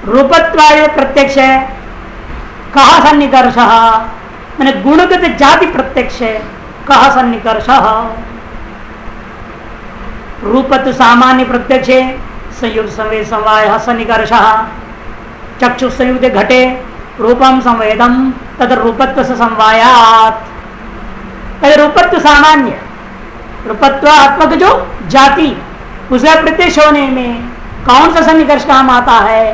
रूपत्वाय प्रत्यक्ष है, कहा सन्निकर्ष, मैंने गुणगत जाति प्रत्यक्ष है, कहा सन्निकर्ष। रूपत्व सामान्य प्रत्यक्ष है, संयुक्त संवेद समवाय सन्निकर्ष। चक्षु संयुक्त घटे रूपम संवेदम तद रूपत्व से समवायात। रूपत्व सामान्य, रूपत्वात्मक जो जाति उसका प्रत्यक्ष होने में कौन सा सन्निकर्ष काम आता है?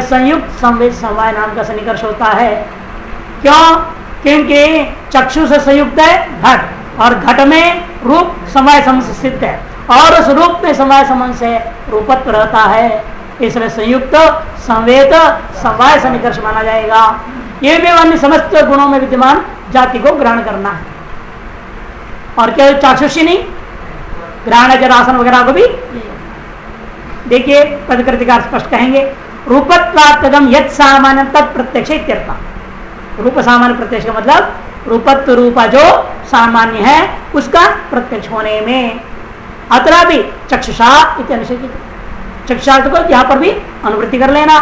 संयुक्त संवेद समवाय नाम का सन्निकर्ष होता है। क्यों? क्योंकि चक्षु से संयुक्त है घट, और घट में रूप समवाय संबंध स्थित है, और उस रूप में समवाय संबंध से रूपत्व रहता है, इसलिए संयुक्त संवेद समवाय सन्निकर्ष माना जाएगा। ये भी अन्य समस्त गुणों में विद्यमान जाति को ग्रहण करना है, और केवल चाक्षुषी नहीं, ग्रहण जरासन वगैरह को भी। देखिए पदकृतिकार स्पष्ट कहेंगे, रूपत्वात्तम यत् सामान्य तत्प्रत्यक्ष इत्यर्थ। रूप सामान्य प्रत्यक्ष का मतलब रूपत्व रूपा जो सामान्य है उसका प्रत्यक्ष होने में। अत्र भी चक्षुषा इत्यनुशेषित, चक्षुषार्थ को यहाँ पर भी अनुवृत्ति कर लेना।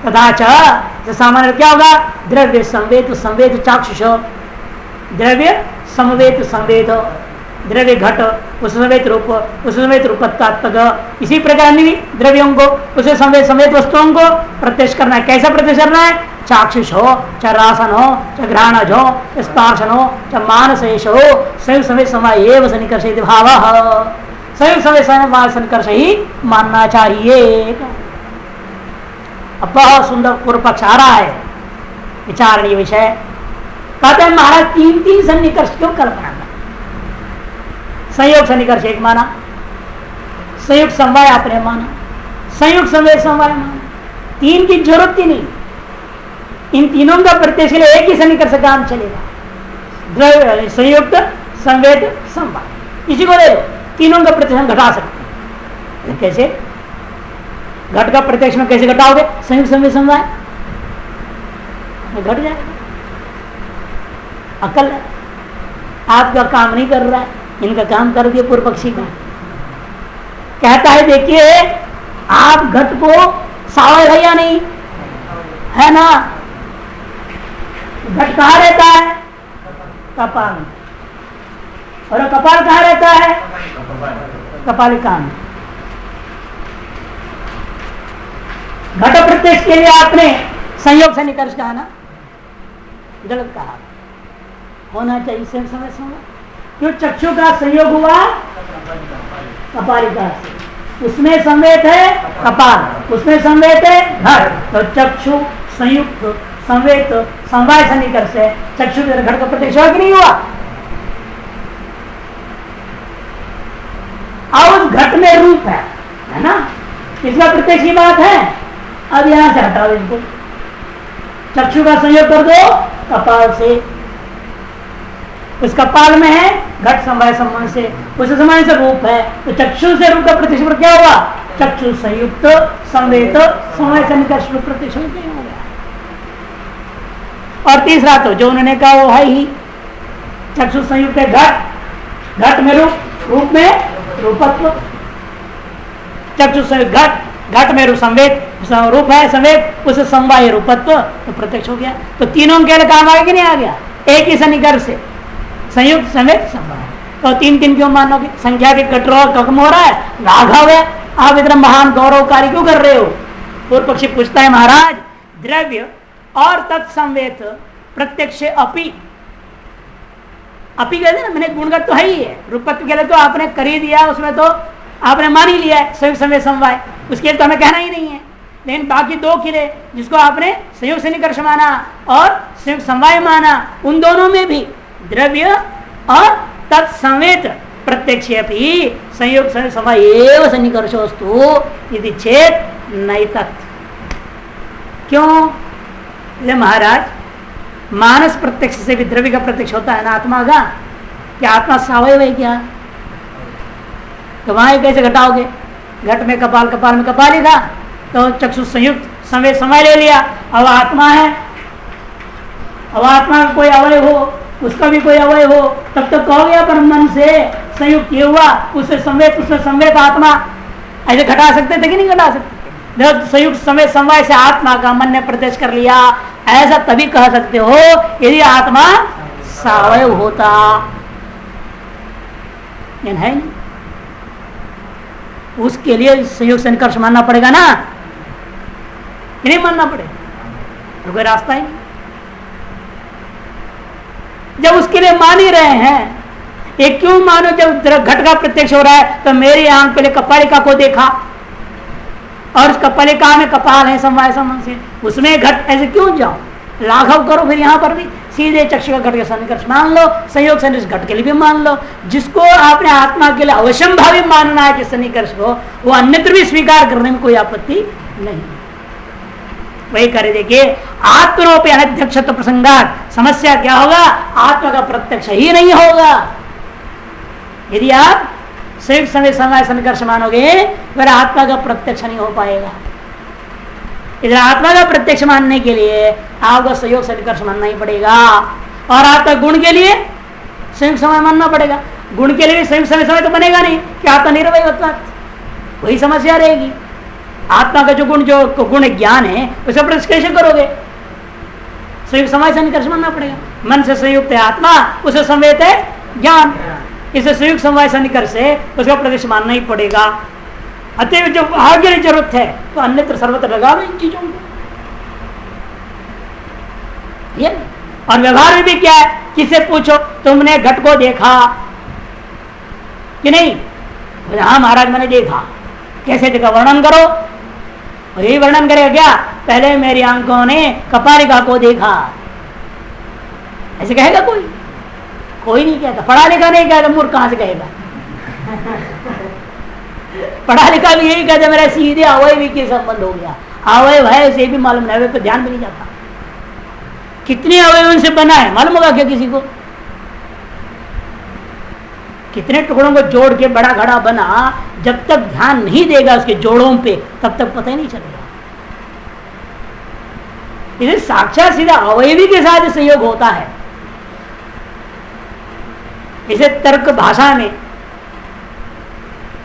तथा च सामान्य क्या होगा? द्रव्य संवेद संवेद चाक्षुष, द्रव्य समवेत संवेद, द्रव्य घट उस संवेद रूप, उस संवेद रूपत्वात्मक। इसी प्रकार भी द्रव्यों को उसे संवेद संवेद वस्तुओं को प्रत्यक्ष करना है। कैसा प्रत्यक्ष करना है? चाक्षुष हो, चाहे रासन हो, चाहे घ्राणज हो, चाहे स्पर्शन हो, चाहे मानसेश हो, संयुक्त संवेद समय एवं सन्निकर्ष भाव, संयुक्त संवेद समय सन्निकर्ष ही मानना चाहिए। अब बहुत सुंदर पूर्व पक्ष आ रहा है, विचारणीय विषय। कहते हैं महाराज तीन तीन सन्निकर्ष क्यों कल्पना कर? संयोग सन्निकर्ष एक माना, संयुक्त समवाय आपने माना, संयुक्त संवेद समवाय माना, तीन की जरूरत ही नहीं। इन तीनों का प्रत्यक्ष के लिए एक ही सन्निकर्ष काम चलेगा, द्रव्य संयुक्त संवेद समवाय। इसी को ले लो, तीनों का प्रत्यक्ष घटा सकते हैं। कैसे? घट का प्रत्यक्ष में कैसे घटाओगे? संयुक्त संवेद समवाय घट जाएगा। अकल है, आपका काम नहीं कर रहा है, इनका काम कर दिया पूर्व पक्षी का। कहता है देखिए आप घट को सावय है या नहीं है ना? घट कहाँ रहता है? कपाल में। और कपाल कहाँ रहता है? कपालिका में। घट प्रत्यक्ष के लिए आपने संयोग से निकर्ष कहा ना, गलत कहा। होना चाहिए समय समय क्यों? चक्षु का संयोग हुआ कपालिका से, उसमें संवेद है कपाल, उसमें संवेद है घट, तो चक्षु संयुक्त संवेद समवाय सन्निकर्ष है। चक्षु के घट का प्रत्यक्ष हुआ कि नहीं हुआ? और उस घट में रूप है ना, इसका प्रत्यक्ष की बात है। अब यहां से हटाओ इसको, चक्षु का संयोग कर दो कपाल से, उस कपाल में है घट समवाय संबंध से, उस समय से रूप है, तो चक्षु से रूप का प्रत्यक्ष पर क्या हुआ? चक्षु संयुक्त संवेद समवाय सन्निकर्ष रूप प्रत्यक्ष हो गया। और तीसरा तो जो उन्होंने कहा वो है ही, चक्षु संयुक्त है घट, घट में रूप, रूप में रूपत्व, चक्षु संयुक्त घट, घट में रूप संवेद, रूप है संवेद, उसे समवाय रूपत्व, तो प्रत्यक्ष हो गया। तो तीनों के लिए काम आ गया कि नहीं आ गया? एक ही सन्निकर्ष से संयुक्त संवेद समवाय। तो तीन तीन क्यों मानोगे? संख्या के कटरो कम हो रहा है, राघव है, आप इतना महान गौरव कार्य क्यों कर रहे हो? पूर्व पक्षी पूछता है महाराज द्रव्य और तत्संवेद प्रत्यक्ष अपि, अपि कहते ना, मैंने गुणगत तो है ही है, रूपत्व के लिए तो आपने कर ही दिया, उसमें तो आपने मान ही लिया है संयुक्त संवेद समवाय, उसके लिए तो हमें कहना ही नहीं है। लेकिन बाकी दो किले जिसको आपने संयुक्त सन्निकर्ष माना और संयुक्त समवाय माना, उन दोनों में भी द्रव्य और तत्संवेद प्रत्यक्ष संयुक्त समवाय एव सन्निकर्षोस्तु यदि चेत नहीं तत्। क्यों? महाराज मानस प्रत्यक्ष से भी द्रव्य का प्रत्यक्ष होता है ना आत्मा का। क्या आत्मा सावयव है क्या? तो वहां कैसे घटाओगे? घट में कपाल, कपाल में कपाल ही था, तो चक्षु संयुक्त संवेद समय ले लिया। अब आत्मा है, अब आत्मा का कोई अवय हो, उसका भी कोई अवय हो, तब तो कहोगे अपन मन से संयुक्त ये हुआ, उससे संवेद, उससे संवेद आत्मा, ऐसे घटा सकते थे कि नहीं घटा सकते? जब संयुक्त समय समवाय से आत्मा का मन ने प्रत्यक्ष कर लिया, ऐसा तभी कह सकते हो यदि आत्मा सावयव होता। है नहीं, उसके लिए संयुक्त संकर्ष मानना पड़ेगा ना, नहीं मानना पड़ेगा, तो कोई रास्ता ही नहीं। जब उसके लिए मान ही रहे हैं, ये क्यों मानो? जब घट का प्रत्यक्ष हो रहा है तो मेरी आंख पहले कपालिका को देखा और उस कपालिका में कपाल है समवाय संबंध से, उसमें घट, ऐसे क्यों जाओ? लाघव करो फिर यहाँ पर भी सीधे चक्षु का घट के सन्निकर्ष मान लो, संयोग सन्निकर्ष घट के लिए भी मान लो। जिसको आपने आत्मा के लिए अवश्यंभावी मानना है कि सन्निकर्ष को, वो अन्यत्र भी स्वीकार करने में कोई आपत्ति नहीं। वही करे देखिए, आत्मरोपे अनध्यक्षत्व प्रसंगात समस्या क्या होगा? आत्मा का प्रत्यक्ष ही नहीं होगा। यदि आप संयुक्त समय समय सन्निकर्ष मानोगे फिर आत्मा का प्रत्यक्ष नहीं हो पाएगा। इधर आत्मा का प्रत्यक्ष मानने के लिए आपको संयोग सन्निकर्ष मानना ही पड़ेगा, और आपका गुण के लिए संयुक्त समय मानना पड़ेगा। गुण के लिए संयुक्त समय तो बनेगा नहीं कि आत्मा निर्वय होता, वही समस्या रहेगी। आत्मा का जो गुण ज्ञान है उसे प्रत्यक्ष कैसे करोगे? संयुक्त समय सन्निकर्ष मानना पड़ेगा। मन से संयुक्त है आत्मा, उसे संवेद है ज्ञान, इसे संयुक्त समवाय सन्निकर्ष से उसका प्रत्यक्ष मानना ही पड़ेगा। अतएव जब आगे जरूरत है तो अन्यत्र सर्वत्र लगा लो इन चीजों को। और व्यवहार में भी क्या है, किसे पूछो तुमने घट को देखा कि नहीं? हाँ महाराज मैंने देखा। कैसे देखा? वर्णन करो। और यही वर्णन करेगा क्या? पहले मेरी आंखों ने कपालिका को देखा, ऐसे कहेगा कोई? कोई नहीं कहता। पढ़ा लिखा नहीं कहता, मूर्ख कहां से कहेगा? पढ़ा लिखा भी यही कहता मेरा सीधे अवयवी के संबंध हो गया। अवयव है इसे भी मालूम नहीं, अवयव पर ध्यान भी नहीं जाता। कितने अवयवों से बना है मालूम होगा क्या किसी को? कितने टुकड़ों को जोड़ के बड़ा घड़ा बना, जब तक ध्यान नहीं देगा उसके जोड़ों पे तब तक पता ही नहीं चलेगा। इसे साक्षात सीधा अवयवी के साथ संयोग होता है। इसे तर्क भाषा में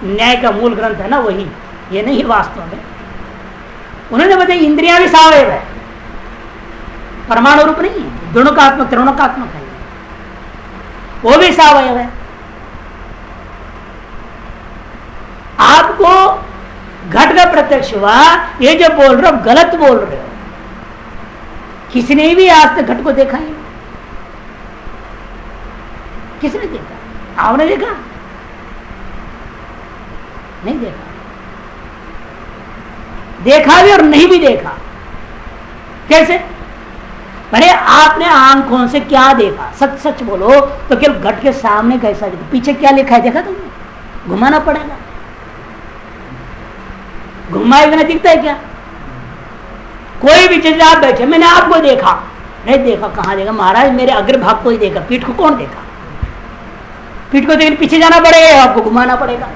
न्याय का मूल ग्रंथ है ना, वही, ये नहीं वास्तव में। उन्होंने बताया इंद्रियां भी सावयव है, परमाणु रूप नहीं है, द्विणुकात्मक त्रिणुकात्मक है, वो भी सावयव है। आपको घट का प्रत्यक्ष हुआ, ये जो बोल रहे हो गलत बोल रहे हो। किसी ने भी आज तक घट को देखा ही? किसने देखा? आपने देखा? नहीं देखा। देखा भी और नहीं भी देखा। कैसे? अरे आपने आंखों से क्या देखा? सच सच बोलो तो केवल घट के सामने कैसा देखा? पीछे क्या लिखा है देखा तुमने? घुमाना पड़ेगा। घुमाए बिना दिखता है क्या? कोई भी चीज आप बैठे, मैंने आपको देखा, नहीं देखा। कहां देखा? महाराज मेरे अग्रभाग को ही देखा, पीठ को कौन देखा? पीठ को देखने पीछे जाना पड़ेगा, आपको घुमाना पड़ेगा।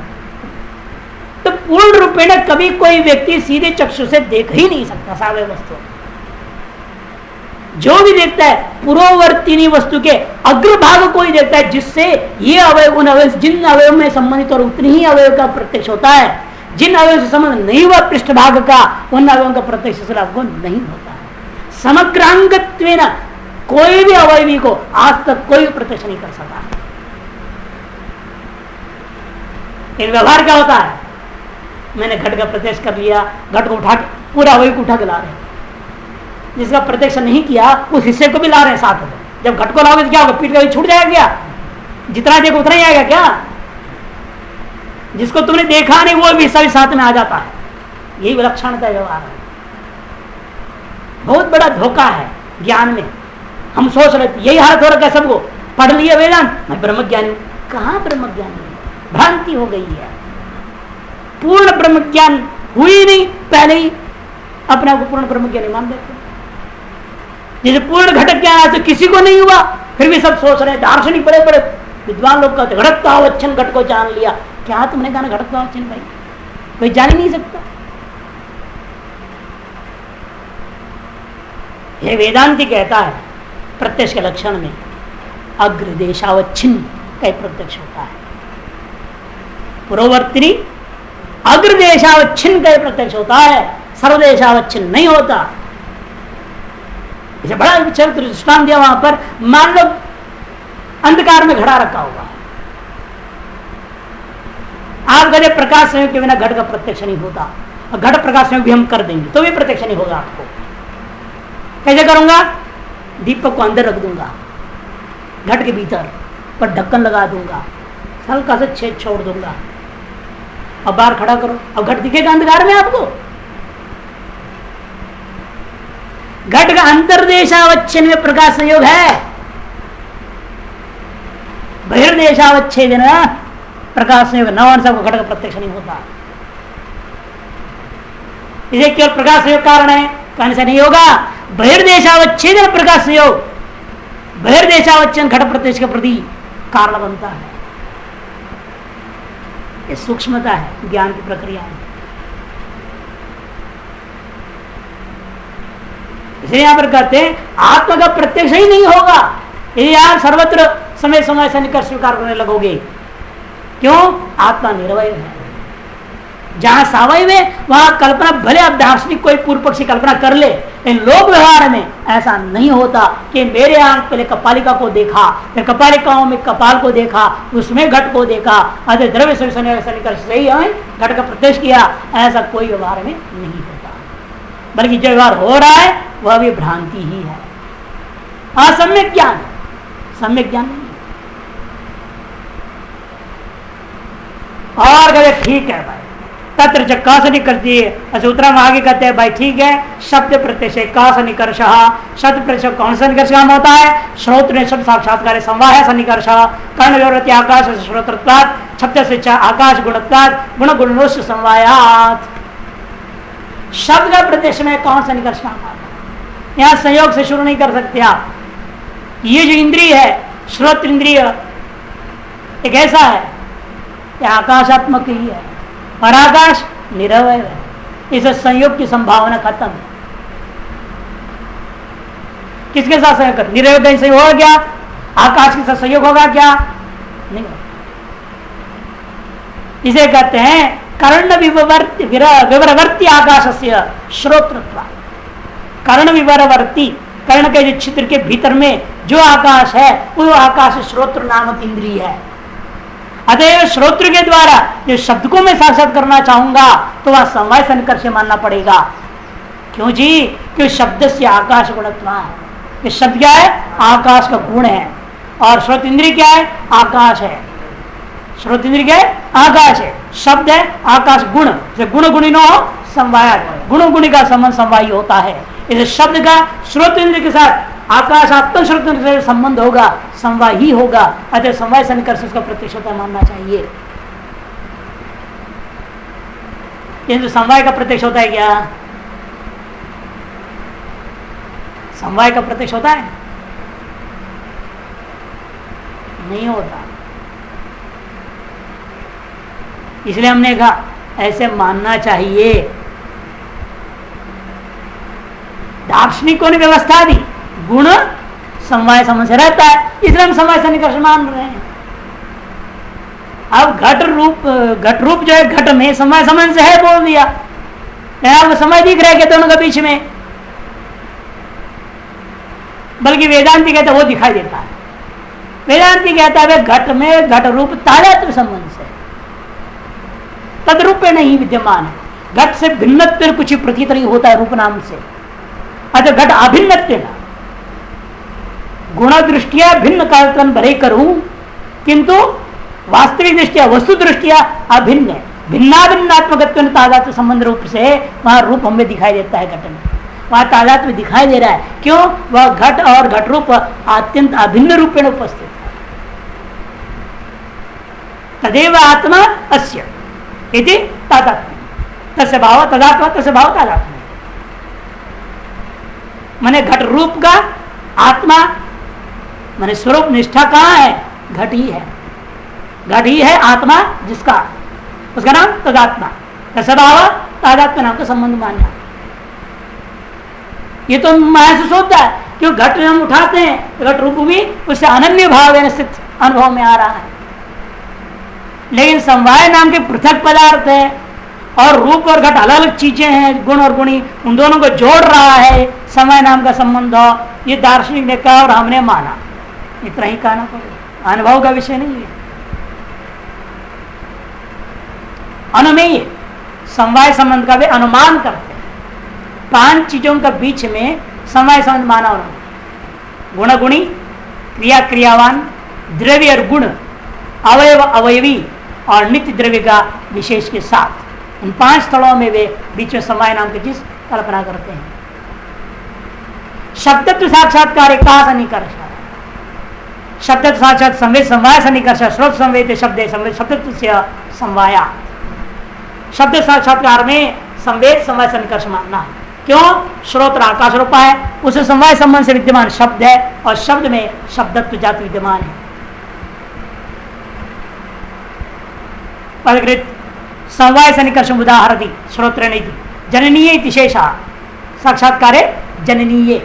तो पूर्ण रूपेण कभी कोई व्यक्ति सीधे चक्षु से देख ही नहीं सकता सावयव वस्तु। जो भी देखता है पूर्ववर्तीनी वस्तु के अग्रभाग को ही देखता है, जिससे ये अवयव उन अवयव, जिन अवयव में संबंधित और उतनी ही अवयव का प्रत्यक्ष होता है, जिन अवयव से संबंध नहीं हुआ पृष्ठभाग का, उन अवयवों का प्रत्यक्ष आपको नहीं होता है। समग्रांगत्वेन कोई भी अवयवी को आज तक कोई प्रत्यक्ष नहीं कर सकता। इन व्यवहार क्या होता है? मैंने घट का प्रत्यक्ष कर लिया, घट को उठा के पूरा अवयव को उठा के ला रहे हैं। जिसका प्रत्यक्ष नहीं किया उस हिस्से को भी ला रहे हैं साथ में। जब घट को लाओगे तो क्या होगा? पीठ का छूट जाएगा क्या? जितना देखो उतना ही आएगा क्या? जिसको तुमने देखा नहीं वो भी हिस्सा भी साथ में आ जाता है। यही विलक्षणता व्यवहार है। बहुत बड़ा धोखा है ज्ञान में। हम सोच रहे थे यही हालत हो रहा है सबको, पढ़ लिया वेदांत, मैं ब्रह्मज्ञानी हूं। कहां ब्रह्मज्ञानी? भ्रांति हो गई है। पूर्ण ब्रह्मज्ञान हुई नहीं, पहले ही अपने आप को पूर्ण ब्रह्मज्ञानी मान देते। जैसे पूर्ण घटक ज्ञान आज तो किसी को नहीं हुआ, फिर भी सब सोच रहे हैं। दार्शनिक बड़े बड़े विद्वान लोग कहते घटत्वावच्छिन्न घट को जान लिया। क्या तुमने कहा घटत्वावच्छिन्न? भाई कोई जान ही नहीं सकता। यह वेदांति कहता है प्रत्यक्ष के लक्षण में अग्रदेशावच्छिन्न का प्रत्यक्ष होता है। पूर्ववर्ती अग्रदेशावच्छिन्न का प्रत्यक्ष होता है। सर्वदेशावच्छिन्न नहीं होता। इसे बड़ा चरित्र दृष्टांत दिया वहां पर। मान लो अंधकार में घड़ा रखा होगा, आप कहते प्रकाश संयोग के बिना घट का प्रत्यक्ष नहीं होता, और घट प्रकाश संयोग भी हम कर देंगे तो भी प्रत्यक्ष नहीं होगा आपको। कैसे करूंगा? दीपक को अंदर रख दूंगा, घट के भीतर पर ढक्कन लगा दूंगा, हल्का से छेद छोड़ दूंगा, अब बाहर खड़ा करो, अब घट दिखेगा अंधकार में आपको? घट का अंतर्देशावच्छेद में प्रकाश संयोग है, बहिर्देशावच्छेद प्रकाश संयोग न होने से घट का प्रत्यक्ष नहीं होता। इसे केवल प्रकाश संयोग कारण है कहने से नहीं होगा। बहिर्देशावच्छेद प्रकाश संयोग, बहिर्देशावच्छेद घट प्रत्यक्ष के प्रति कारण बनता है। ये सूक्ष्मता है ज्ञान की प्रक्रिया है। इसलिए यहां पर कहते हैं आत्मा का प्रत्यक्ष ही नहीं होगा यदि आप सर्वत्र समय समय से निकट स्वीकार करने लगोगे। क्यों? आत्मा निरवय है। जहां सावयव है वहां कल्पना, भले आप दार्शनिक कोई पूर्व पक्षी कल्पना कर ले, लेकिन लोक व्यवहार में ऐसा नहीं होता कि मेरे आंख पहले कपालिका को देखा, फिर कपालिकाओं में कपाल को देखा, उसमें घट को देखा, अरे द्रव्य सही है घट का प्रत्यक्ष किया। ऐसा कोई व्यवहार में नहीं होता, बल्कि जो व्यवहार हो रहा है वह भी भ्रांति ही है, असम्यक ज्ञान, सम्यक ज्ञान नहीं। और कहते ठीक है भाई, तत्र च का से निकलती है। सूत्र में आगे कहते हैं भाई ठीक है, शब्द प्रत्यक्ष का सन्निकर्ष, शब्द प्रत्यक्ष कौन सा निकर्ष काम होता है? श्रोत्र ने शब्द साक्षात्कार संवाह सन्निकर्ष, कर्ण विवृत्ति आकाश श्रोत्रत्वात्, शब्द से आकाश गुणत्वात्, गुण गुणोश संवायात्। शब्द का प्रत्यक्ष में कौन सा निकर्ष काम आता है? यहाँ संयोग से शुरू नहीं कर सकते आप। ये जो इंद्रिय है श्रोत्र इंद्रिय एक ऐसा है, यह आकाशात्मक ही है और आकाश निरवय है, इसे संयोग की संभावना खत्म है। किसके साथ संयोग कर? निरवय कहीं संयोग होगा क्या? आकाश के साथ संयोग होगा क्या? नहीं। इसे कहते हैं कर्ण विवरवर्ती आकाशस्य श्रोत्रत्वा। कर्ण विवरवर्ती, कर्ण के जो छिद्र के भीतर में जो आकाश है वो आकाश श्रोत्र नामक इंद्रिय है। अतएव श्रोत्र के द्वारा जो शब्द को मैं साक्षात करना चाहूंगा तो वह समवाय सन्निकर्ष मानना पड़ेगा। क्यों जी? क्यों शब्द से आकाश गुणत्व है। ये शब्द क्या है? आकाश का गुण है, और श्रोत इंद्रिय क्या है? आकाश है। श्रोत इंद्रिय क्या है? आकाश है। शब्द है आकाश गुण, गुण गुणिनो समवाय, गुण गुणी का संबंध समवायी होता है। इस शब्द का श्रोत इंद्रिय के साथ आकाश आत्म श्रोत से संबंध होगा, समवाय ही होगा। अतः समवाय सन्निकर्ष उसका प्रत्यक्ष होता मानना चाहिए। किंतु समवाय का प्रत्यक्ष होता है क्या? समवाय का प्रत्यक्ष होता है? नहीं होता। इसलिए हमने कहा ऐसे मानना चाहिए। दार्शनिकों ने व्यवस्था दी, गुण समवाय संबंध से रहता है, इसलिए हम समवाय सन्निकर्ष मान रहे हैं। अब घट रूप जो है घट में समवाय संबंध से है बोल दिया, आपको समय दिख रहा है क्या दोनों के बीच में? बल्कि वेदांती कहता है वो दिखाई देता है। वेदांती कहता है घट में घट रूप तादात्म्य संबंध से, तद्रूप नहीं विद्यमान है। घट से भिन्नत्व कुछ प्रतीत नहीं होता है रूप नाम से। अच्छा, घट अभिन्नत्व ना, गुण दृष्टिया भिन्न कल्पन भले करूं, किंतु वास्तविक दृष्टिया वस्तु दृष्टिया अभिन्न है। भिन्नाभिन्नात्मक तादात्म्य संबंध रूप से वहां रूप हमें दिखाई देता है। घट में वहां तादात्म्य दिखाई दे रहा है। क्यों? वह घट और घट रूप अत्यंत अभिन्न रूपेण उपस्थित है। तदेव आत्मा अस्य इति तादात्म्य, तस्य भाव तदात्मा तस्य भाव तादात्म्य। माने घट रूप का आत्मा माने स्वरूप निष्ठा कहाँ है? घट ही है। घट ही है आत्मा जिसका, उसका नाम तदात्मा, तस्य भाव तादात्म्य नाम का संबंध मानना। ये तो महसूस होता है क्यों? घट हम उठाते हैं, घट रूप भी उससे अनन्य भाव स्थित अनुभव में आ रहा है। लेकिन समवाय नाम के पृथक पदार्थ है और रूप और घट अलग अलग चीजें हैं, गुण और गुणी, उन दोनों को जोड़ रहा है समय नाम का संबंध, ये दार्शनिक ने कहा और हमने माना, इतना ही कहना पड़ेगा, अनुभव का विषय नहीं है। अनुमेय समवाय संबंध का भी अनुमान करते हैं, 5 चीजों का बीच में समवाय संबंध माना उन्होंने, गुण गुणी, क्रिया क्रियावान, द्रव्य और गुण, अवयव अवयवी और नित्य द्रव्य का विशेष के साथ, इन 5 स्थलों में वे बीच में समवाय नाम की चीज कल्पना करते हैं। शब्दत्व साक्षात्कार कहा सन्निकर्ष, शब्दत्व साक्षात संवेद समवाय सन्निकर्ष, श्रोत संवेद शब्द शब्दत्व से समवाया, शब्द साक्षात्कार में संवेद समवाय सन्निकर्ष मानना। क्यों? श्रोत्र आकाश रूपा है, उस समवाय संबंध से विद्यमान शब्द है और शब्द में शब्दत्व जाति विद्यमान है। पदकृत समवाय सन्निकर्ष उदाहरति श्रोत्र नहीं जननीय विशेषा साक्षात्कारे जननीय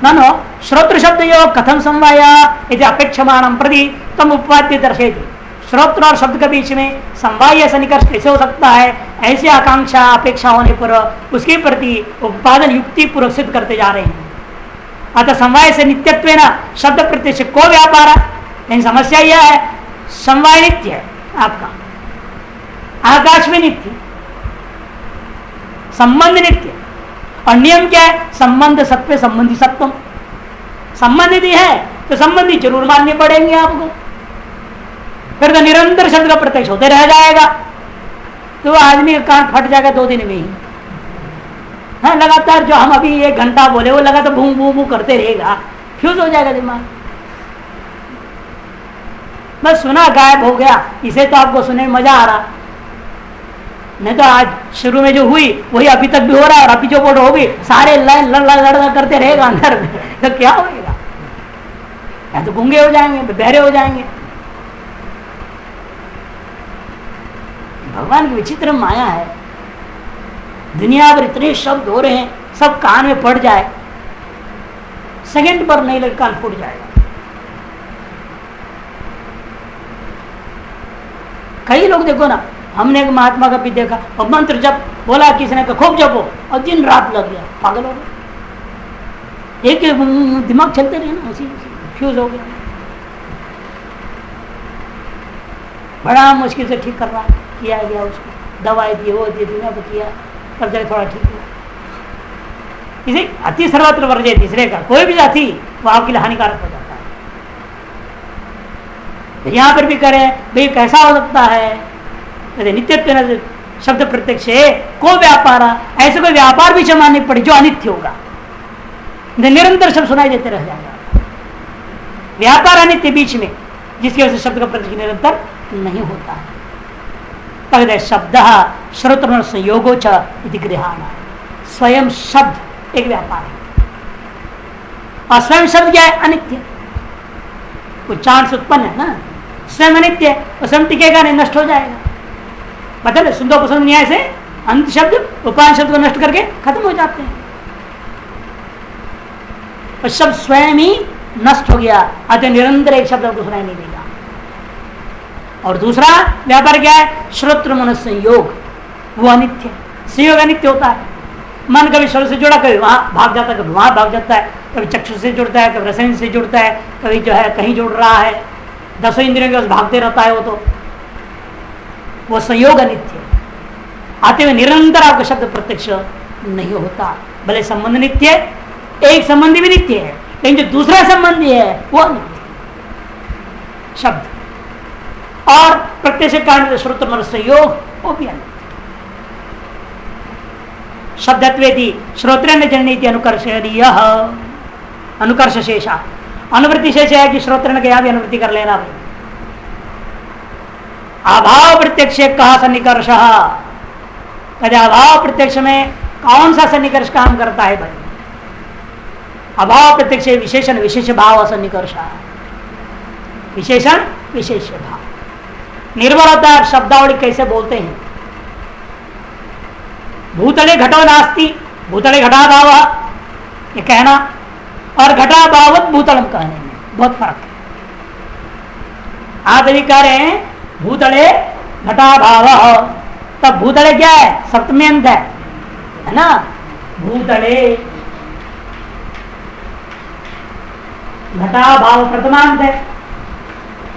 ननो श्रोत्र शब्द यो कथम समवाया यदि अपेक्षमाणं प्रति तम उपवाद्य दर्शयति। श्रोत्र और शब्द के बीच में समवाय सन्निकर्ष कैसे हो सकता है, ऐसी आकांक्षा अपेक्षा होने पर उसके प्रति उत्पादन युक्ति पूर्वक सिद्ध करते जा रहे हैं। अतः समवाय से नित्यत्व न शब्द प्रत्यक्ष को व्यापार, लेकिन समस्या यह है समवाय नित्य है आपका, आकाश में नित्य, संबंध नित्य, और नियम क्या है? संबंध सत्व संबंधी सत्वम, संबंध यदि है तो संबंधी जरूर मानने पड़ेंगे आपको, फिर तो निरंतर शब्द का प्रत्यक्ष होते रह जाएगा, तो आदमी का कान फट जाएगा 2 दिन में ही। हाँ, लगातार जो हम अभी 1 घंटा बोले वो लगातार भू भू भू करते रहेगा, फ्यूज हो जाएगा दिमाग। बस सुना गायब हो गया, इसे तो आपको सुनने में मजा आ रहा, नहीं तो आज शुरू में जो हुई वही अभी तक भी हो रहा है, और अभी जो बोल होगी सारे लाइन लड़ करते रहेगा अंदर में, तो क्या होगा? या तो गूंगे हो जाएंगे, बहरे हो जाएंगे। भगवान की विचित्र माया है, दुनिया पर इतने शब्द हो रहे हैं, सब कान में पड़ जाए, सेकंड पर नहीं लगे कान फूट जाएगा। कई लोग देखो ना, हमने एक महात्मा का भी देखा, और मंत्र जब बोला किसी ने खूब जपो, और दिन रात लग गया, पागल हो गया, एक दिमाग चलते रहे ना, उसी फ्यूज हो गया। बड़ा मुश्किल से ठीक कर रहा, किया गया उसको, दवाई दी, वो दी, दुनिया को किया, तब जाके थोड़ा ठीक हुआ। इसे अति सर्वत्र वर्जय, तीसरे का कोई भी जाति वो आपके लिए हानिकारक हो जाता है। यहां पर भी करें भाई कैसा हो सकता है, नित्यत्व शब्द प्रत्यक्ष को व्यापार, ऐसे कोई व्यापार भी माननी पड़ी जो अनित्य होगा, निरंतर शब्द सुनाई देते रह जाएगा। व्यापार अनित्य बीच में, जिसकी वजह से शब्द का प्रत्यक्ष निरंतर नहीं होता है। तद शब्द श्रोत्र संयोगो च इति गृहाण, स्वयं शब्द एक व्यापार है, और स्वयं शब्द क्या है? अनित्य, उच्चारण से उत्पन्न है ना, स्वयं अनित्य, स्वयं टिकेगा नहीं, नष्ट हो जाएगा। मतलब सुंदर पसंद न्याय से अंत शब्द उपाय शब्द को नष्ट करके खत्म हो जाते हैं, और शब्द स्वयं ही नष्ट हो गया, अतः निरंतर एक शब्द को सुनाई नहीं देगा। और दूसरा व्यापार क्या है? श्रोत्र मन संयोग, वो अनित्य, संयोग अनित्य होता है। मन कभी शरीर से जुड़ा, कभी वहां भाग जाता है, कभी वहां भाग जाता है, कभी चक्षु से जुड़ता है, कभी रसन से जुड़ता है, कभी जो है कहीं जुड़ रहा है, 10 इंद्रियों के भागते रहता है, वो संयोग अनित्य, आते हुए निरंतर आपका शब्द प्रत्यक्ष नहीं होता। भले संबंध नित्य है, एक संबंधी भी नित्य है, लेकिन जो दूसरा संबंधी है वो अनित्य शब्द, और प्रत्यक्ष कारण श्रोत्र मन संयोग वो भी अनित्य। शब्दत्वेति श्रोत्र जननीति अनुकर्षणीय, अनुकर्ष शेषा, अनुवृत्ति शेष है कि श्रोत्र ने क्या भी अनुवृत्ति कर लेना भाई। अभाव प्रत्यक्ष कहा सन्निकर्ष, अभाव प्रत्यक्ष में कौन सा सन्निकर्ष काम करता है भाई? अभाव प्रत्यक्ष विशेषण विशेष भाव सन्निकर्ष, विशेषण विशेष भाव। निर्भर होता है शब्दावली कैसे बोलते हैं। भूतले घटो नास्ति, भूतले घटा भाव ये कहना, और घटा भावत भूतलम कहने में बहुत फर्क है। आप यदि कह रहे हैं भूतले घटा भाव, तब भूतले क्या है? सप्तमी अंत है ना। भूतले घटा भाव प्रथमांत है,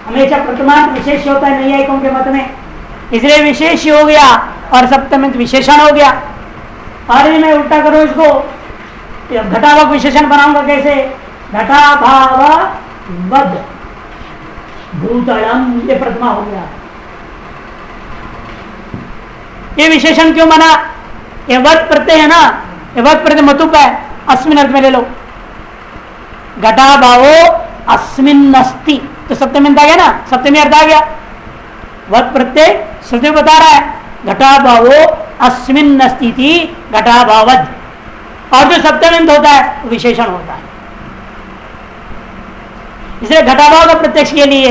हमेशा प्रथमांत विशेष होता है नैयायिकों के मत में, इसलिए विशेष हो गया और सप्तमित विशेषण हो गया। और यदि मैं उल्टा करूं इसको, घटाभाव विशेषण बनाऊंगा कैसे? घटाभाव वद भूतलम, ये प्रथमा हो गया। ये विशेषण क्यों बना? ये वद प्रत्यय है ना, ये वद प्रत्यय मतुप है, अस्मिन अर्थ में ले लो। घटाभावो अस्मिन अस्ति, तो सप्तमी आ गया ना, सप्तमी अर्थ आ गया। वद प्रत्यय श्रुति बता रहा है घटाभावो अस्मिन अस्ति घटाभावद, और जो सप्तमी होता है विशेषण होता है। इसलिए घटाभाव का प्रत्यक्ष के लिए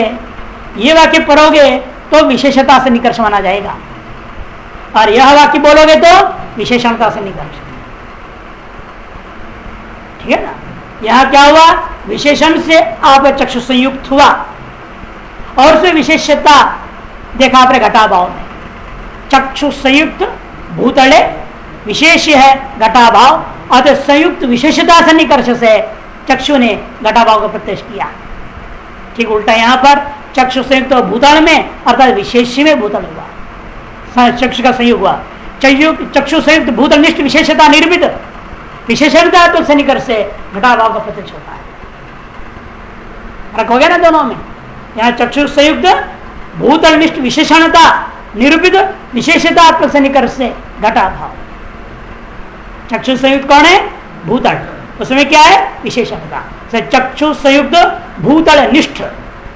ये वाक्य पढ़ोगे तो विशेषता से निकर्ष माना जाएगा, और यह वाक्य बोलोगे तो विशेषणता से निकर्ष। ठीक है ना। यहां क्या हुआ? विशेषण से आप चक्षु संयुक्त हुआ और उसमें विशेषता देखा आपने घटाभाव में। चक्षु संयुक्त भूतले विशेष है घटाभाव, और संयुक्त विशेषता से निकर्ष से चक्षु ने घटाभाव का प्रत्यक्ष किया। ठीक उल्टा यहां पर चक्षु संयुक्त भूतल में अर्थात विशेष में भूतल हुआ, चक्षु का संयोग हुआ। चक्षु संयुक्त भूतल निष्ठ विशेषता निर्मित विशेषणता तो से निकर्ष से घटाभाव का प्रत्यक्ष होता है। रखोगे ना दोनों में, यहाँ चक्षु संयुक्त भूतल निष्ठ विशेषणता निरूपित विशेषता से निकर्ष से घटाभाव। चक्षु संयुक्त कौन है? भूतल, उसमें क्या है? विशेषणता। चक्षु संयुक्त भूतल निष्ठ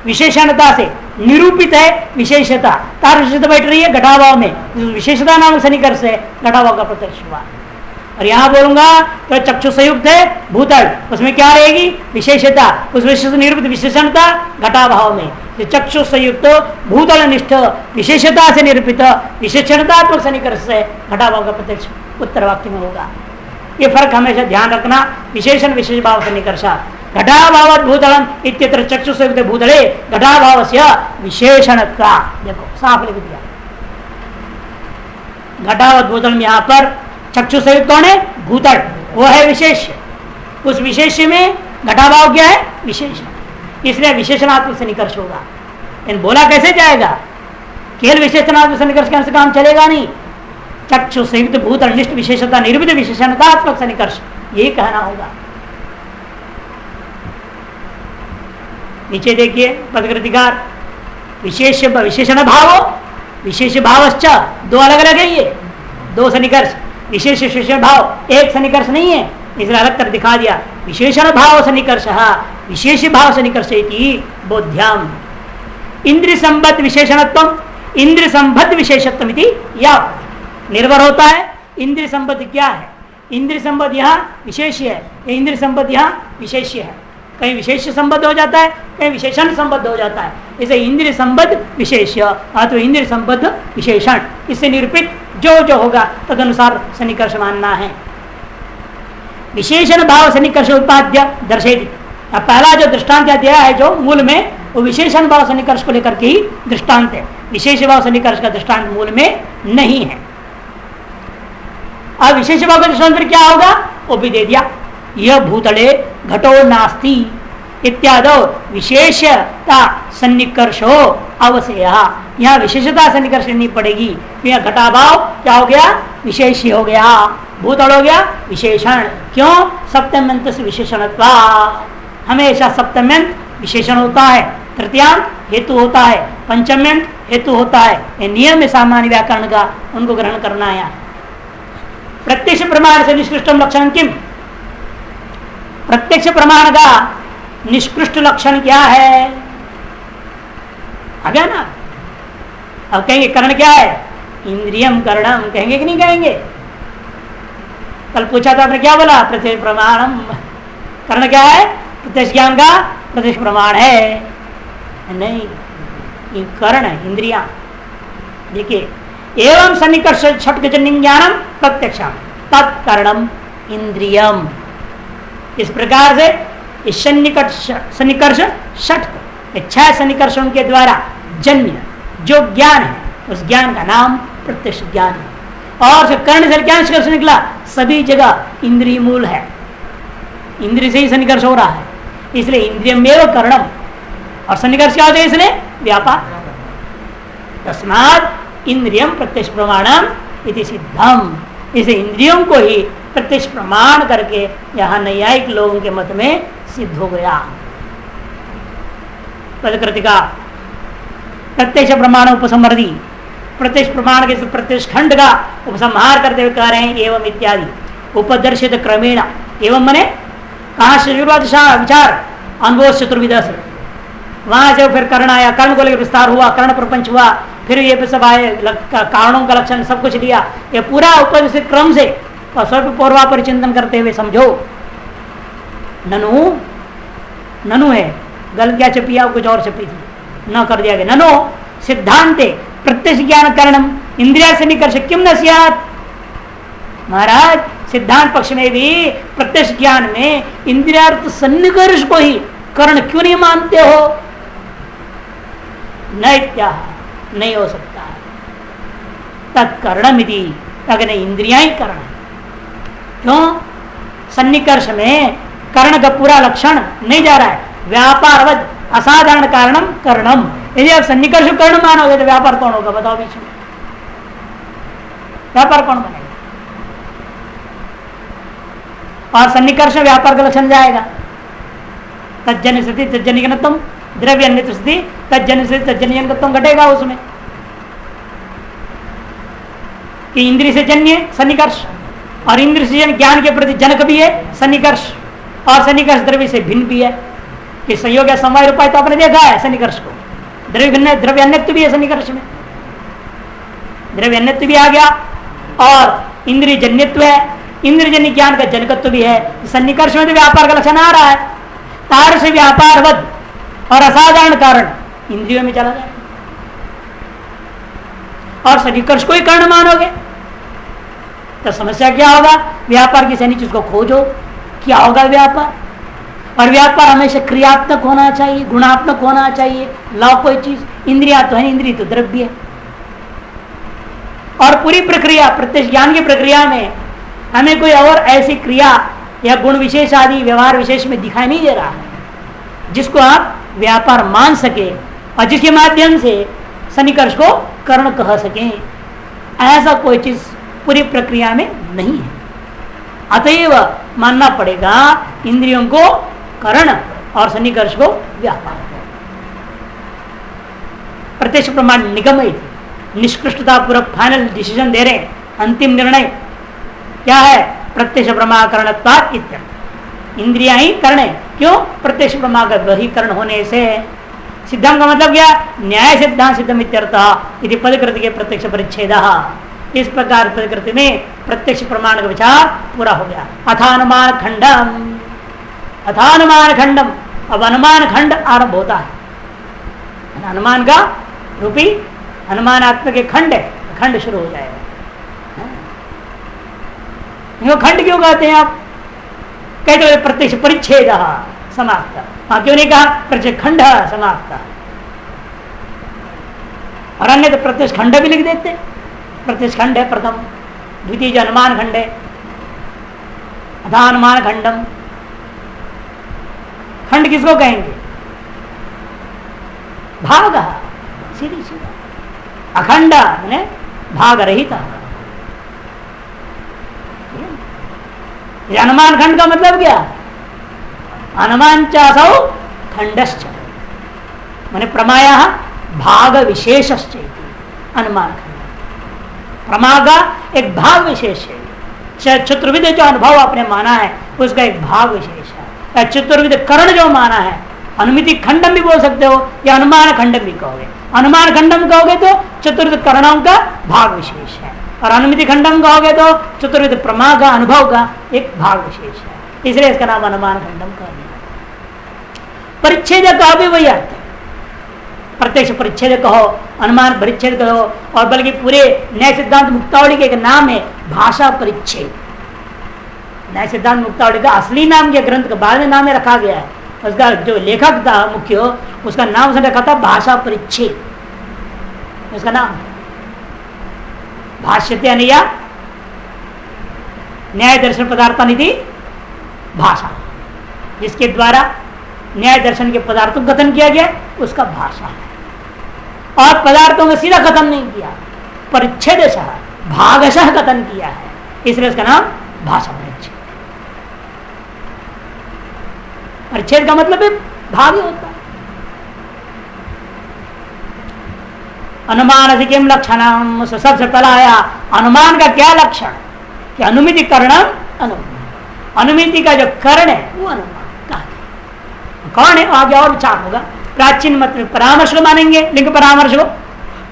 विशेषणता से निरूपित है विशेषता, तार विशेषता बैठ रही है घटाभाव में, विशेषता नाम से निकर्ष से घटाभाव का प्रत्यक्ष हुआ। और यहां बोलूंगा तो चक्षु संयुक्त है भूतल, उसमें क्या रहेगी? विशेषता, उस विशेष निरूपित विशेषणता घटाभाव में। चक्षु संयुक्त भूतल निष्ठ विशेषता से निरूपित विशेषणतात्मक से निकर्ष से घटाभाव का प्रत्यक्ष उत्तर वाक्य में होगा। ये फर्क हमेशा ध्यान रखना। विशेषण विशेष भाव से निकर्षा घटाभाव भूतलम इत्यत्र चक्षु संयुक्त भूतले घटाभाव से विशेषणता। देखो साफ लिख दिया, घटावत भूतलम। यहाँ पर चक्षु संयुक्त कौन है? भूतल, वो है विशेष। उस विशेष में घटाभाव क्या है? विशेष, इसलिए विशेषणात्मक से निकर्ष होगा। इन बोला कैसे जाएगा? केवल विशेषणात्मक से निकर्ष करने से काम चलेगा नहीं। चक्षु संयुक्त भूतल निष्ठ विशेषता निर्मित विशेषणतात्मक से निकर्ष, यही कहना होगा। नीचे देखिए पदकृतिकार, विशेष विशेषण भाव विशेष भावश्च, दो अलग अलग है ये, दो सन्निकर्ष। विशेष विशेषण भाव एक सन्निकर्ष नहीं है, इसलिए अलग कर दिखा दिया। विशेषण भाव सन्निकर्ष विशेष भाव सन्निकर्ष बोध्याम। इंद्रिय संबद्ध विशेषणत्व इंद्रिय संबद्ध विशेषत्व या निर्भर होता है। इंद्रिय संबद्ध क्या है? इंद्रिय संबद्ध यहाँ विशेष है, इंद्रिय संबद्ध यहाँ विशेष है। कहीं विशेष संबद्ध हो जाता है, कहीं विशेषण संबद्ध हो जाता है। इसे इंद्रिय संबद्ध विशेष अथवा इंद्रिय संबद्ध विशेषण, इससे निरूपित जो जो होगा तदनुसार सन्निकर्ष मानना है। विशेषण भाव सन्निकर्ष उत्पाद्य दर्शेति। अब पहला जो दृष्टांत दिया है जो मूल में, वो विशेषण भाव सन्निकर्ष को लेकर के ही दृष्टांत है। विशेष भाव सन्निकर्ष का दृष्टांत मूल में नहीं है। अब विशेष भाव का दृष्टांत फिर क्या होगा वो भी दे दिया। यह भूतले घटो नास्ति इत्यादो विशेषता सन्निकर्षो अवश्य। यहाँ विशेषता सन्निकर्ष नहीं पड़ेगी। यह घटाभाव क्या हो गया? विशेष हो गया। भूतल हो गया विशेषण। क्यों? सप्तम्यंत से विशेषणत्वा, हमेशा सप्तम्यंत विशेषण होता है, तृतीयांत हेतु होता है, पंचम्यंत हेतु होता है। ये नियम है सामान्य व्याकरण का, उनको ग्रहण करना है। प्रत्यक्ष प्रमाण से निष्कृष्टम लक्षण किम? प्रत्यक्ष प्रमाण का निष्कृष्ट लक्षण क्या है? आ गया ना। अब कहेंगे करण क्या है? इंद्रियम करणम, कहेंगे कि नहीं कहेंगे? कल पूछा था आपने, क्या बोला? प्रत्यक्ष प्रमाणम। करण क्या है? प्रत्यक्ष ज्ञान का प्रत्यक्ष प्रमाण है नहीं, करण है इंद्रिया। देखिए, एवं सन्निकर्ष षट्जन्य ज्ञानम प्रत्यक्षम तत्करणम इंद्रियम। इस प्रकार से इस सन्निकर्ष षट 6 सन्निकर्षों के द्वारा जन्य जो ज्ञान है, उस ज्ञान का नाम प्रत्यक्ष ज्ञान है। और कर्ण से क्या निष्कर्ष निकला? सभी जगह इंद्रिय मूल है, इंद्रिय से ही सन्निकर्ष हो रहा है, इसलिए इंद्रियमेव करणम। और सन्निकर्ष क्या होता है? इसलिए व्यापार। तस्मात् इंद्रियम प्रत्यक्ष प्रमाणम इति सिद्धम। इसे इंद्रियों को ही प्रत्यक्ष प्रमाण करके यहां नैयायिक लोगों के मत में सिद्ध हो गया। पदकृतिका प्रत्यक्ष प्रमाण उपसमृद्धि, प्रत्यक्ष प्रमाण के प्रत्यक्ष खंड का उपसंहार करते हुए कह रहे हैं एवं इत्यादि उपदर्शित क्रमेण। एवं मने कहा शुरुआत विचार अनुभव चतुर्विध से, वहां से फिर कर्ण आया, कर्ण को लेकर विस्तार हुआ, कर्ण प्रपंच हुआ, फिर ये सब आए कारणों का लक्षण सब कुछ लिया। ये पूरा उपदर्शित क्रम से स्वल्प पूर्वापर चिंतन करते हुए समझो। ननु ननु है गलत क्या छपिया, कुछ और छपी थी, न कर दिया गया। ननो सिद्धांते प्रत्यक्ष ज्ञान कारणम इंद्रिया से निकर्ष किम न सियात। महाराज सिद्धांत पक्ष में भी प्रत्यक्ष ज्ञान में इंद्रियार्थ सन्निकर्ष को ही कर्ण क्यों नहीं मानते हो? नहीं हो सकता। तत्कर्णम यदि अग्नि इंद्रिया ही कर्ण है। क्यों? सन्निकर्ष में कर्ण का पूरा लक्षण नहीं जा रहा है। व्यापारवद असाधारण कारणम कर्णम। यदि आप सन्निकर्ष कर्ण मानोगे तो व्यापार कौन होगा? बताओ बीच में व्यापार कौन बनेगा? और सन्निकर्ष व्यापार का लक्षण जाएगा। तज्जन्य स्थिति तज्जन्यत्व, द्रव्य अन्य स्थिति तज्जन्य स्थिति तज्जन्यत्व घटेगा उसमें कि इंद्रिय से जन्य सन्निकर्ष, और इंद्रिय से जन्य ज्ञान के प्रति जनक भी है सन्निकर्ष, और सन्निकर्ष द्रव्य से भिन्न भी है कि संयोग या समय रूपाय तो आपने देखा है सन्निकर्ष को। द्रव्य अन्यत्व भी है सन्निकर्ष में, द्रव्य अन्यत्व भी आ गया, और इंद्रिय जन्यत्व है, इंद्रिय जन्य ज्ञान का जनकत्व भी है। सन्निकर्ष में तो व्यापार का लक्षण आ रहा है। तार से व्यापारवद और असाधारण कारण इंद्रियों में चला जाए, और सन्निकर्ष को ही कारण मानोगे तो समस्या क्या होगा? व्यापार की सैनी चीज को खोजो, क्या होगा व्यापार? और व्यापार हमेशा क्रियात्मक होना चाहिए, गुणात्मक होना चाहिए। लाओ कोई चीज, इंद्रिया तो है, इंद्रिय तो द्रव्य है, और पूरी प्रक्रिया प्रत्यक्ष ज्ञान की प्रक्रिया में हमें कोई और ऐसी क्रिया या गुण विशेष आदि व्यवहार विशेष में दिखाई नहीं दे रहा है जिसको आप व्यापार मान सके और जिसके माध्यम से सन्निकर्ष को कर्ण कह सकें। ऐसा कोई चीज पूरी प्रक्रिया में नहीं है। अतएव मानना पड़ेगा इंद्रियों को कर्ण और सन्निकर्ष को व्यापार। प्रत्यक्ष प्रमाण निगम निष्कृष्टता पूर्वक फाइनल डिसीजन दे रहे हैं, अंतिम निर्णय क्या है? प्रत्यक्ष प्रमाकरणत्वात् इत्यर्थ। इंद्रियां ही कर्ण है। क्यों? प्रत्यक्ष प्रमा का बहिकरण होने से। सिद्धांत का मतलब क्या? न्याय सिद्धांत सिद्धम इत्यर्थ यदि पदकृति के प्रत्यक्ष परिच्छेद। इस प्रकार पदकृति में प्रत्यक्ष प्रमाण का विचार पूरा हो गया। अथानुमान खंडम, अथानुमान खंडम। अब अनुमान खंड आरंभ होता है। अनुमान का रूपी अनुमानात्मक एक खंड है, खंड शुरू हो जाएगा। खंड क्यों कहते हैं आप? कहते हैं प्रत्यक्ष परिच्छेद समाप्त। हाँ, क्यों नहीं कहा प्रत्यक्ष खंड समाप्त? और अन्य तो प्रत्यक्ष खंड भी लिख देते। प्रत्यक्ष खंड है प्रथम, द्वितीय जो अनुमान खंड है, अथानुमान खंडम। खंड किसको कहेंगे? भाग, सीधी सीधा। अखंड माने भाग रहित। अनुमान खंड का मतलब क्या? अनुमान चासौ खंडश्च माने प्रमाय भाग विशेषश्च। अनुमान खंड प्रमा का एक भाग विशेष है। चतुर्विध जो अनुभव आपने माना है उसका एक भाग विशेष है। चतुर्विध कर्ण जो माना है, अनुमिति खंडम भी बोल सकते हो या अनुमान खंडम भी कहोगे। अनुमान खंडम कहोगे तो चतुर्विध करणों का भाग विशेष है, और अनुमिति खंडम कहोगे तो चतुर्विध प्रमा का अनुभव का एक भाग विशेष है। इसलिए इसका नाम अनुमान खंडम कह दिया। परिच्छेद का भी वही अर्थ है। प्रत्यक्ष परिच्छेद कहो, अनुमान परिच्छेद कहो, और बल्कि पूरे न्याय सिद्धांत मुक्तावली के एक नाम है भाषा परिच्छेद। न्याय सिद्धांत मुक्तावली का असली नाम के ग्रंथ का बाद में नाम रखा गया है। उसका जो लेखक था मुख्य, उसका नाम उसने रखा था भाषा परिच्छेद, उसका नाम। भाष्यते अनया न्याय दर्शन पदार्थानिधि भाषा, जिसके द्वारा न्याय दर्शन के पदार्थों का कथन किया गया उसका भाषा है। और पदार्थों में सीधा कथन नहीं किया, परिच्छेदशः भागशः कथन किया है, इसलिए उसका नाम भाषा परिच्छेद। परिच्छेद का मतलब भाग होता है। अनुमान से किम लक्षणम, सबसे पहला आया अनुमान का क्या लक्षण कि अनुमिति करणम अनुमान, अनुमिति का जो करण है वो अनुमान कौन है, आगे और विचार होगा। प्राचीन मत में परामर्श को मानेंगे, लिंग परामर्श को,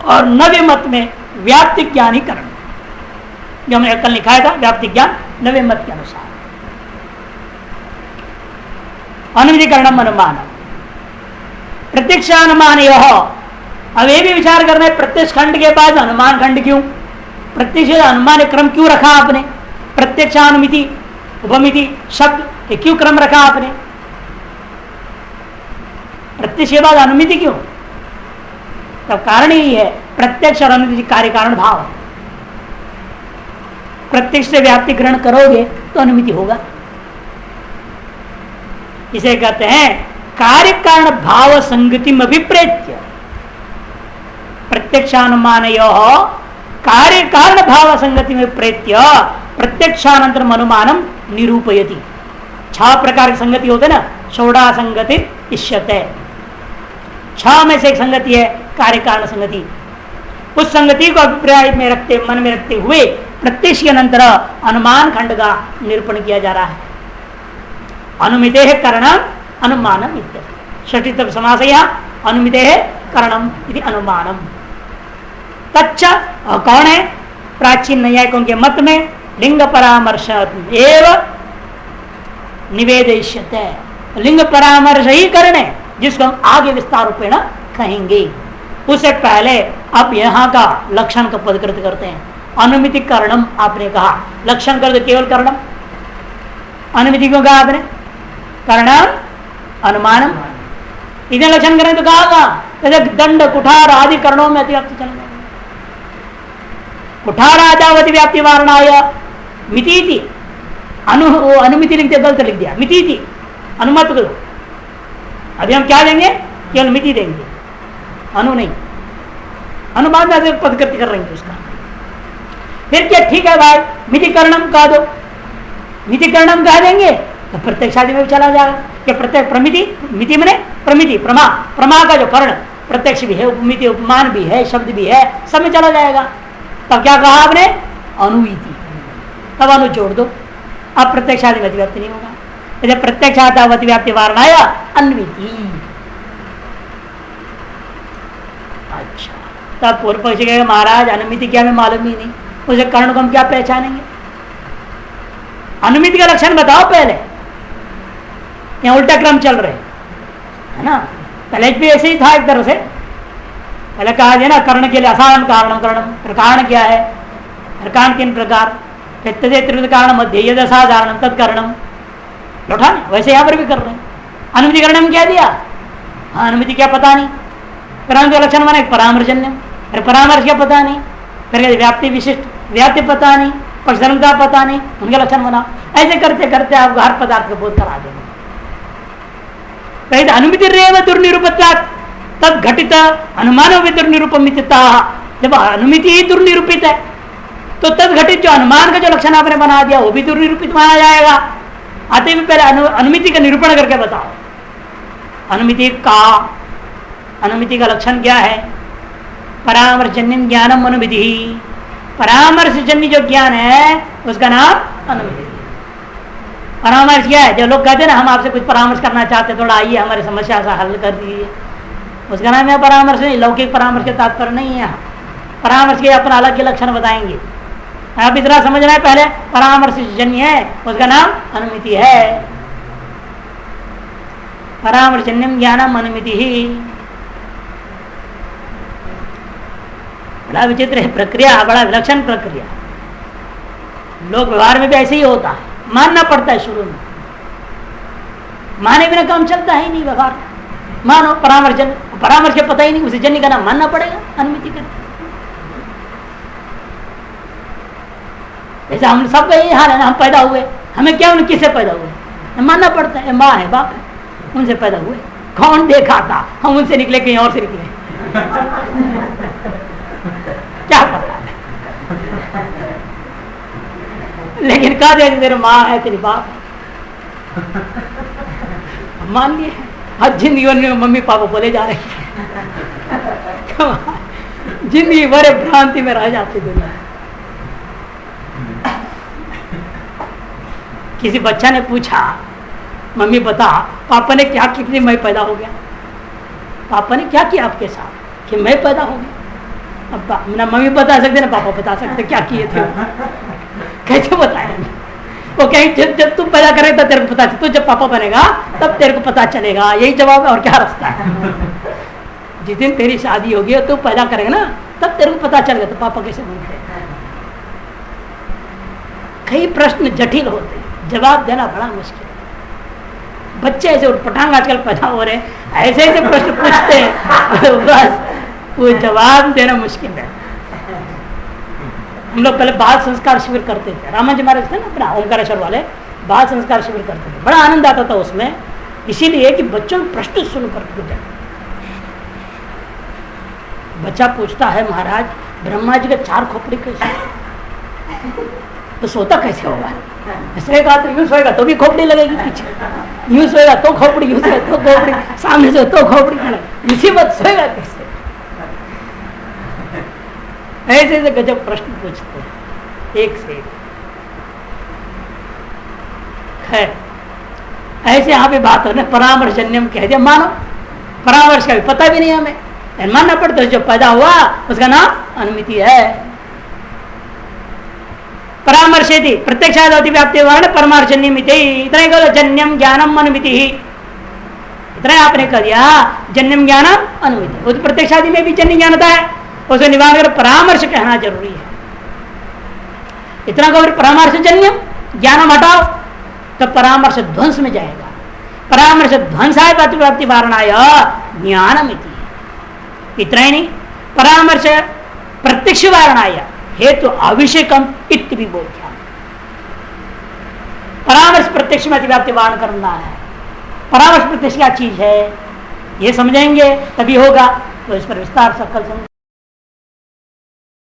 और नव्य मत में व्याप्ति ज्ञान ही करण, जो हमने कल लिखा था व्याप्ति ज्ञान नव्य मत के अनुसार। अनुमिति करणम अनुमान प्रत्यक्ष अनुमान यह, अब ये भी विचार करना है प्रत्यक्ष खंड के बाद अनुमान खंड क्यों, प्रत्यक्ष अनुमान क्रम क्यों रखा आपने, प्रत्यक्षानुमिति उपमिति शब्द क्यों क्रम रखा आपने, प्रत्यक्ष के बाद अनुमिति क्यों, तब कारण यही है प्रत्यक्ष और अनुमिति कार्य कारण भाव है। प्रत्यक्ष से व्याप्ति ग्रहण करोगे तो अनुमिति होगा, इसे कहते हैं कार्य कारण भाव संगति में अभिप्रेत्य प्रत्यक्षानुमान कार्य कारण भाव संगति में प्रेत्य प्रत्यक्षानंतरम अनुमानम निरूपयति। 6 प्रकार की संगति होते ना, षोडा संगति इष्यते, 6 में से एक संगति है कार्य कारण संगति। उस संगति को अभिप्राय में रखते, मन में रखते हुए प्रत्यक्ष के अनंतर अनुमान खंड का निरूपण किया जा रहा है। अनुमिते है करणम अनुमानम षष्ठी तब समास अनुमिते है करणम इति अनुमानम। तच्च कौन है, प्राचीन नैयायिकों के मत में लिंग परामर्श एव निवेदयिष्यते, लिंग परामर्श ही करने जिसको हम आगे विस्तार रूपेण कहेंगे। उससे पहले आप यहाँ का लक्षण का पदकृत करते हैं। अनुमिति करणम आपने कहा, लक्षण कर दो केवल करणम, अनुमिति क्यों कहा आपने, करणम अनुमानम, इधर लक्षण करें तो कहा दंड कुठार आदि करणों में अतिव्याप्ति चल जाएगा। कुठार आदावति व्याप्ति वारणाय मिति अनुमिति लिखते गलत लिख दिया, मिति अनुमत करो। अभी हम क्या देंगे, केवल मिति देंगे, अनु नहीं, अनुमान में पदकृत कर रहे हैं उसका। फिर क्या ठीक है भाई, मिति करणम कह दो, मिति करणम कह देंगे तो प्रत्यक्ष आदि में भी चला जाएगा। क्या प्रत्यक्ष प्रमिति, मिति मने प्रमिति, प्रमा, प्रमा का जो कर्ण प्रत्यक्ष भी है, उपमिति उपमान भी है, शब्द भी है, सब में चला जाएगा। तब क्या कहा आपने, अनुमिति, तब अनु जोड़ दो, अब प्रत्यक्ष आदि में अतिव्याप्ति नहीं होगा। यदि प्रत्यक्ष आदि व्याप्ति वारणाया अन्विति। अच्छा, तब पूर्व पक्षी कहेगा महाराज अनुमिति क्या हमें मालूम ही नहीं, उसे कर्ण को हम क्या पहचानेंगे, अनुमिति का लक्षण बताओ पहले। यहाँ उल्टा क्रम चल रहे है ना, पहले भी ऐसे ही था एक तरह से। पहले कहा गया ना कर्ण के लिए असाधारण कारणम करणम, कारण क्या है, कारण 3 प्रकार, त्रिविध कारण मध्य यद असाधारण तद कारणम, लौटा नहीं। वैसे यहाँ पर भी कर रहे हैं। अनुमिति करण में क्या दिया, हाँ अनुमिति क्या पता नहीं, करण का लक्षण माने परामर्शन्यम, अरे परामर्श क्या पता नहीं, फिर व्याप्ति विशिष्ट व्याप्ति पता नहीं, पक्षधर्मता पता नहीं, उनके लक्षण बनाओ। ऐसे करते करते आपको हर पदार्थ का बोध करा देंगे। अनुमिति रेव दुर्निरूपित तद घटित अनुमान दुर्निरूपमितता, जब अनुमिति ही दुर्निरूपित है तो तद घटित जो अनुमान का जो लक्षण आपने बना दिया वो भी दुर्निरूपित माना जाएगा। आते भी पहले अनुमिति का निरूपण करके बताओ। अनुमिति का लक्षण क्या है, परामर्शजन्य ज्ञानम अनुमिति, परामर्शजन्य जो ज्ञान है उसका नाम अनुमिति। परामर्श क्या है, जो लोग कहते हैं ना हम आपसे कुछ परामर्श करना चाहते हैं, थोड़ा आइए हमारी समस्या का हल कर दीजिए, उसका नाम है परामर्श नहीं, लौकिक परामर्श के तात्पर्य नहीं है। परामर्श के अपना अलग के लक्षण बताएंगे, आप इतना समझना है। पहले परामर्श जन्य है, उसका नाम अनुमिति है। परामर्शजन्यम ज्ञानम अनुमिति ही, बड़ा विचित्र है प्रक्रिया, बड़ा विलक्षण प्रक्रिया। लोग व्यवहार में भी ऐसे ही होता है, मानना पड़ता है शुरू में, माने बिना काम चलता ही नहीं व्यवहार। मानो परामर्श के पता ही नहीं, उसे जन्य का नाम मानना पड़ेगा, अनुमिति का। जैसे हम सब यही हाल है ना, हम पैदा हुए, हमें क्या उन्हें किससे पैदा हुए मानना पड़ता है, माँ है बाप है, उनसे पैदा हुए। कौन देखा था, हम उनसे निकले कहीं और से निकले क्या पता है। लेकिन कहा जाए तेरे माँ है तेरी बाप मान लिए। हर जिंदगी में मम्मी पापा बोले जा रहे हैं जिंदगी भर भ्रांति में रह जाती दुनिया। किसी बच्चा ने पूछा मम्मी बता पापा ने क्या कितनी मैं पैदा हो गया, पापा ने क्या किया आपके साथ कि मैं पैदा हो गया। अब ना मम्मी बता सकते ना पापा बता सकते क्या किए थे कैसे बताए। वो कहीं जब तू पैदा करेगा तब तेरे को पता चले, तू जब पापा बनेगा तब तेरे को पता चलेगा, यही जवाब है और क्या रास्ता है। जिस दिन तेरी शादी होगी और तू पैदा करेगा ना तब तेरे को पता चलेगा तो पापा कैसे बनते। कई प्रश्न जटिल होते हैं, जवाब देना बड़ा मुश्किल है। बच्चे ऐसे उठपटांग आजकल पैदा हो रहे हैं, ऐसे ऐसे प्रश्न पूछते हैं बस वो जवाब देना मुश्किल है। हम लोग पहले बाल संस्कार शिविर करते थे, रामा जी महाराज थे ना अपना ओमकारेश्वर वाले, बाल संस्कार शिविर करते थे, बड़ा आनंद आता था उसमें, इसीलिए कि बच्चों को प्रश्न सुन करके जाए। बच्चा पूछता है महाराज ब्रह्मा जी का 4 खोपड़ी कैसे, तो सोता कैसे होगा, सोएगा तो यूं सोएगा तो भी खोपड़ी लगेगी पीछे, यूं सोएगा तो खोपड़ी, यूं सोएगा तो खोपड़ी, सामने से तो खोपड़ी, इसी वक्त सोएगा कैसे। ऐसे ऐसे गजब प्रश्न पूछते हैं एक से एक। खैर ऐसे यहाँ पे बात हो ना, परामर्शजन्यम कह दिया, मानो परामर्श का भी पता भी नहीं हमें, मानना पड़ता है जो पैदा हुआ उसका नाम अनुमिति है। परामर्शेति प्रत्यक्षादि व्याप्ति वर्ण परमार्शन्यमिति, इतना ही कहो जन्यम ज्ञानम अनुमिति ही, इतना आपने कह दिया जन्यम ज्ञानम अनुमिति। वो तो प्रत्यक्षादि में भी जन्य ज्ञानता है, उसे निवारण कर परामर्श कहना जरूरी है। इतना कहो परामर्श जन्यम ज्ञानम हटाओ तो परामर्श ध्वंस में जाएगा। परामर्श ध्वंसाय प्रतिप्राप्ति वारणाय ज्ञानमिति, इतना ही नहीं परामर्श प्रत्यक्ष वारणाय हेतु अभिषेकम इत्य भी बोध्या। परामर्श प्रत्यक्ष में अतिव्याप्ति वारण करना है। परामर्श प्रत्यक्ष क्या चीज है ये समझेंगे तभी होगा, तो इस पर विस्तार से कल समझ